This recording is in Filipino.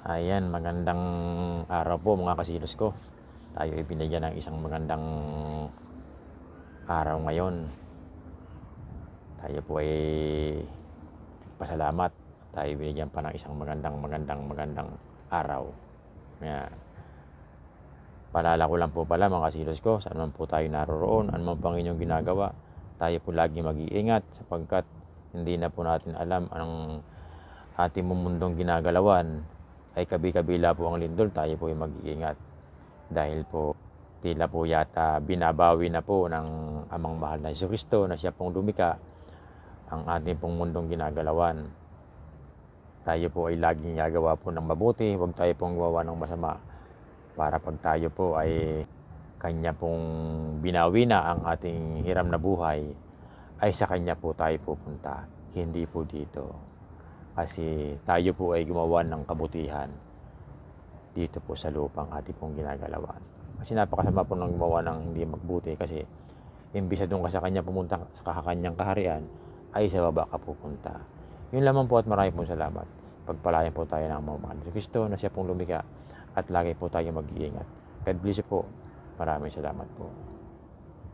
Ayan, magandang araw po mga kasilos ko. Tayo ay binigyan ng isang magandang araw ngayon. Tayo po ay pasalamat. Tayo binigyan pa ng isang magandang araw. Kaya, paalala ko lang po pala mga kasilos ko, saan man po tayo naroroon, ano man pang inyong ginagawa, tayo po lagi mag-iingat sapagkat hindi na po natin alam ang ating mundong ginagalawan. Ay kabi-kabila po ang lindol, tayo po ay mag-iingat dahil po tila po yata binabawi na po ng amang mahal na Jesucristo na siya pong lumika ang ating pong mundong ginagalawan. Tayo po ay laging gagawa po ng mabuti, huwag tayo pong gawa ng masama para pag tayo po ay kanya pong binawi na ang ating hiram na buhay, ay sa kanya po tayo pupunta, hindi po dito. Kasi tayo po ay gumawa ng kabutihan dito po sa lupang ating pong ginagalawan. Kasi napakasama po ng gumawa ng hindi magbuti, kasi imbis na doon ka sa kanya pumunta sa kanyang kaharian, ay sa baba ka pupunta. Yun lamang po at marami pong salamat. Pagpalayan po tayo ng mga ni Kristo na siya pong lumika at lagi po tayo mag-iingat. God bless you po. Maraming salamat po.